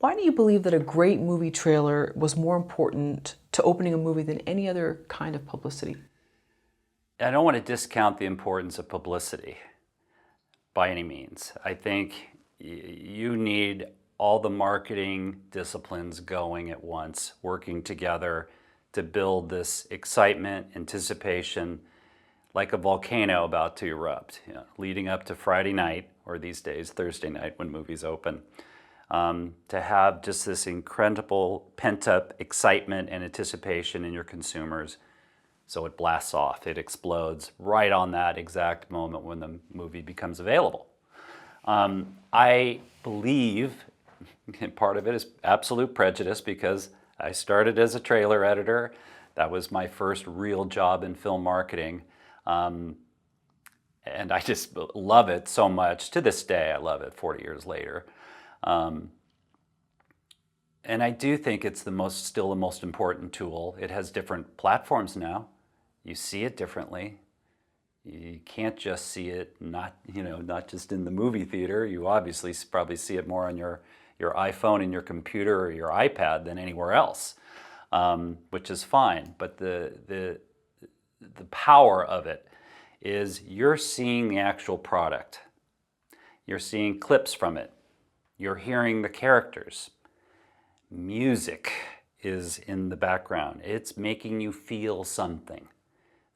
Why do you believe that a great movie trailer was more important to opening a movie than any other kind of publicity? I don't want to discount the importance of publicity by any means. I think you need all the marketing disciplines going at once, working together to build this excitement, anticipation, like a volcano about to erupt, leading up to Friday night, or these days, Thursday night when movies open. To have just this incredible pent-up excitement and anticipation in your consumers, so it blasts off, it explodes right on that exact moment when the movie becomes available. I believe, and part of it is absolute prejudice because I started as a trailer editor. That was my first real job in film marketing. And I just love it so much. To this day, I love it 40 years later. And I do think it's still the most important tool. It has different platforms now. You see it differently. You can't just see it not just in the movie theater. You obviously probably see it more on your iPhone and your computer or your iPad than anywhere else, which is fine. But the power of it is you're seeing the actual product. You're seeing clips from it. You're hearing the characters. Music is in the background. It's making you feel something.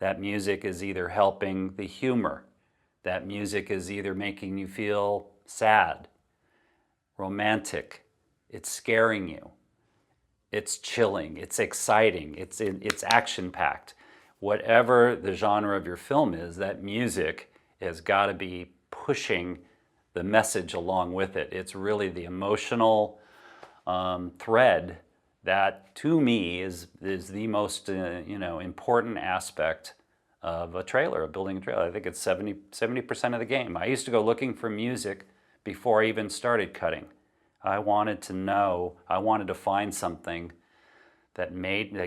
That music is either helping the humor. That music is either making you feel sad, romantic. It's scaring you. It's chilling. It's exciting. It's action-packed. Whatever the genre of your film is, that music has got to be pushing the message along with it. It's really the emotional thread that, to me, is the most important aspect of a trailer, of building a trailer. I think it's 70% of the game. I used to go looking for music before I even started cutting. I wanted to find something that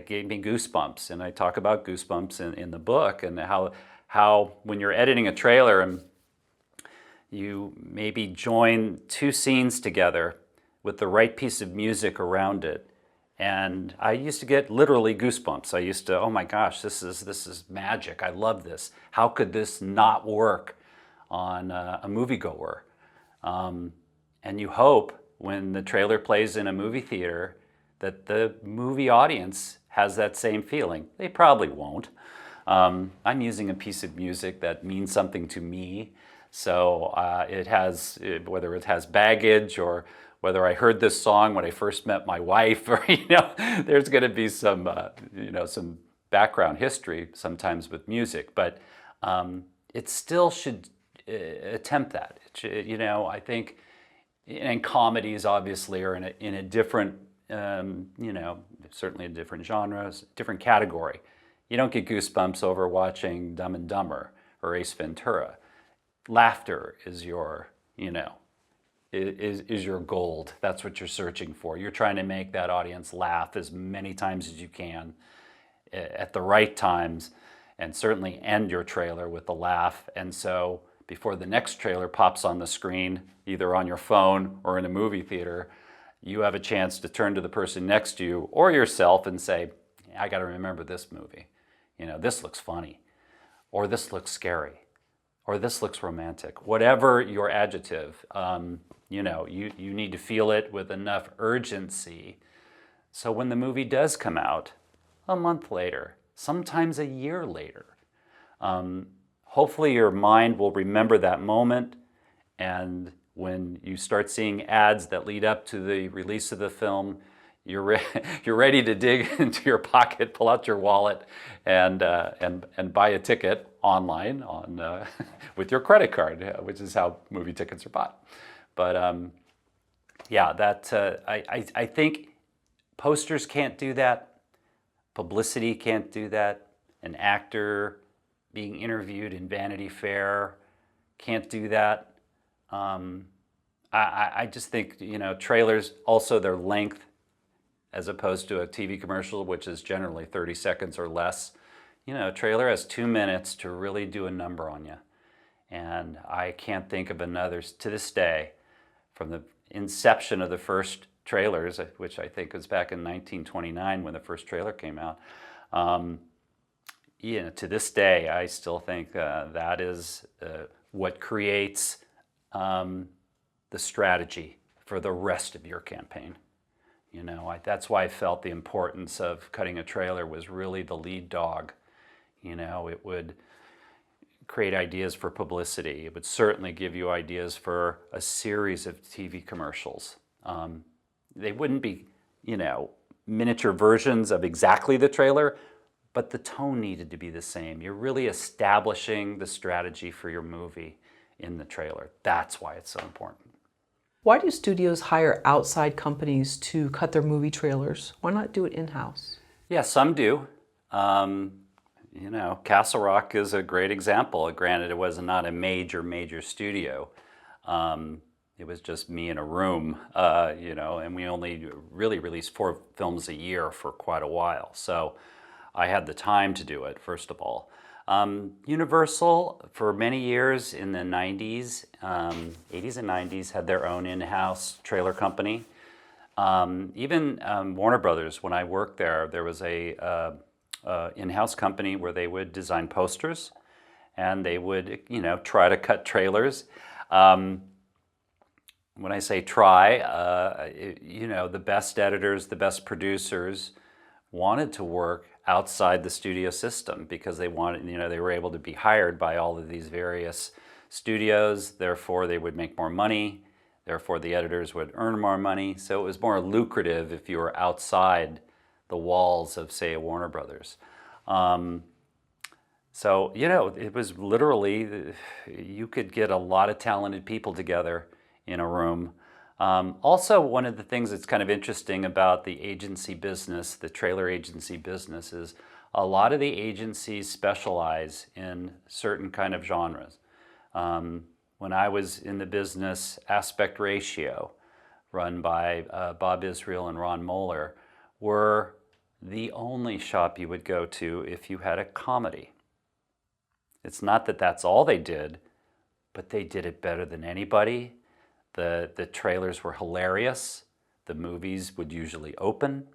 gave me goosebumps, and I talk about goosebumps in the book, and how when you're editing a trailer and you maybe join two scenes together with the right piece of music around it. And I used to get literally goosebumps. I used to, oh my gosh, this is magic. I love this. How could this not work on a moviegoer? And you hope when the trailer plays in a movie theater that the movie audience has that same feeling. They probably won't. I'm using a piece of music that means something to me. So whether it has baggage or whether I heard this song when I first met my wife, or there's going to be some background history sometimes with music, but it still should attempt that. I think, and comedies obviously are in a different, certainly a different genre, different category. You don't get goosebumps over watching Dumb and Dumber or Ace Ventura. Laughter is your gold. That's what you're searching for. You're trying to make that audience laugh as many times as you can at the right times, and certainly end your trailer with a laugh. And so before the next trailer pops on the screen, either on your phone or in a movie theater, you have a chance to turn to the person next to you or yourself and say, I got to remember this movie. This looks funny, or this looks scary, or this looks romantic. Whatever your adjective, you need to feel it with enough urgency. So when the movie does come out a month later, sometimes a year later, hopefully your mind will remember that moment. And when you start seeing ads that lead up to the release of the film, you're ready to dig into your pocket, pull out your wallet, and buy a ticket online with your credit card, which is how movie tickets are bought. But I think posters can't do that. Publicity can't do that. An actor being interviewed in Vanity Fair can't do that. I just think trailers, also their length, as opposed to a TV commercial, which is generally 30 seconds or less. A trailer has 2 minutes to really do a number on you. And I can't think of another, to this day, from the inception of the first trailers, which I think was back in 1929 when the first trailer came out. To this day, I still think that is what creates the strategy for the rest of your campaign. That's why I felt the importance of cutting a trailer was really the lead dog. It would create ideas for publicity. It would certainly give you ideas for a series of TV commercials. They wouldn't be, miniature versions of exactly the trailer, but the tone needed to be the same. You're really establishing the strategy for your movie in the trailer. That's why it's so important. Why do studios hire outside companies to cut their movie trailers? Why not do it in-house? Yeah, some do. Castle Rock is a great example. Granted, it was not a major studio. It was just me in a room, and we only really released 4 films a year for quite a while. So I had the time to do it, first of all. Universal, for many years in the 90s, 80s and 90s, had their own in-house trailer company. Even Warner Brothers, when I worked there, there was a in-house company where they would design posters and they would, try to cut trailers. When I say try, the best editors, the best producers wanted to work outside the studio system because they wanted, they were able to be hired by all of these various studios. Therefore, they would make more money. Therefore, the editors would earn more money. So it was more lucrative if you were outside the walls of, say, a Warner Brothers. It was literally, you could get a lot of talented people together in a room. Also, one of the things that's kind of interesting about the agency business, the trailer agency business, is a lot of the agencies specialize in certain kind of genres. When I was in the business, Aspect Ratio, run by Bob Israel and Ron Moeller, were the only shop you would go to if you had a comedy. It's not that that's all they did, but they did it better than anybody. The trailers were hilarious. The movies would usually open.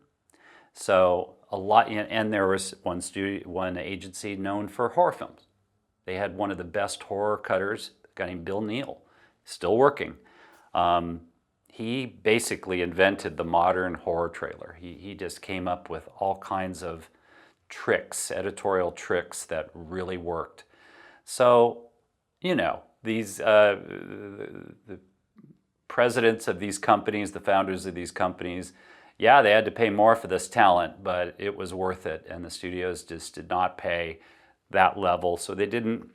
So a lot, and there was one agency known for horror films. They had one of the best horror cutters, a guy named Bill Neal, still working. He basically invented the modern horror trailer. He just came up with all kinds of tricks, editorial tricks that really worked. So, these the presidents of these companies, the founders of these companies, yeah, they had to pay more for this talent, but it was worth it. And the studios just did not pay that level. So they didn't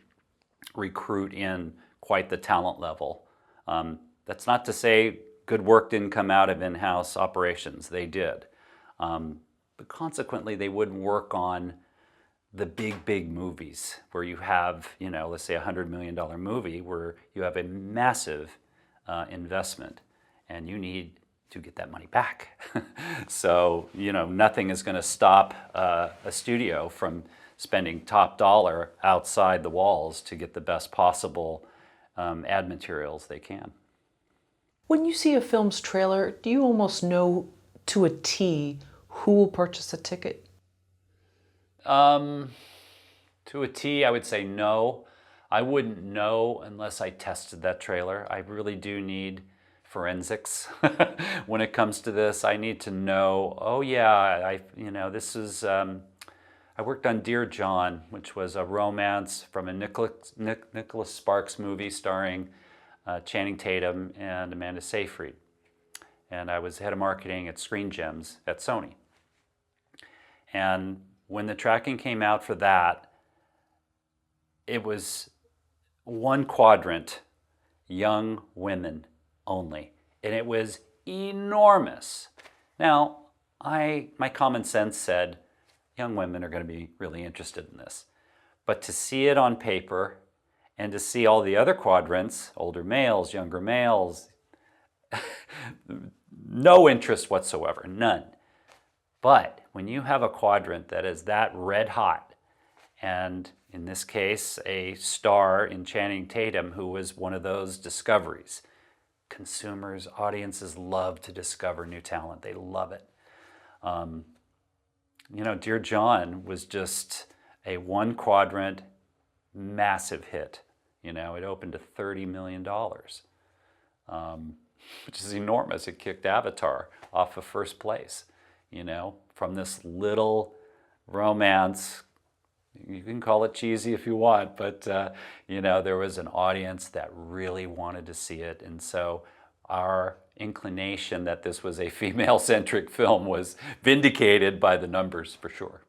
recruit in quite the talent level. That's not to say good work didn't come out of in-house operations. They did. But consequently, they wouldn't work on the big movies where you have, let's say $100 million movie where you have a massive investment and you need to get that money back. So, nothing is going to stop a studio from spending top dollar outside the walls to get the best possible ad materials they can. When you see a film's trailer, do you almost know to a T who will purchase a ticket? To a T, I would say no. I wouldn't know unless I tested that trailer. I really do need forensics when it comes to this. I need to know, oh yeah, this is, I worked on Dear John, which was a romance from a Nicholas Sparks movie starring Channing Tatum and Amanda Seyfried. And I was head of marketing at Screen Gems at Sony. And when the tracking came out for that, it was one quadrant, young women only. And it was enormous. Now, my common sense said, young women are going to be really interested in this. But to see it on paper and to see all the other quadrants, older males, younger males, no interest whatsoever, none. But when you have a quadrant that is that red hot, and in this case, a star in Channing Tatum who was one of those discoveries, consumers, audiences love to discover new talent. They love it. You know, Dear John was just a one quadrant, massive hit. You know, it opened to $30 million, which is enormous. It kicked Avatar off of first place, you know, from this little romance. You can call it cheesy if you want, but you know, there was an audience that really wanted to see it. And so our inclination that this was a female-centric film was vindicated by the numbers for sure.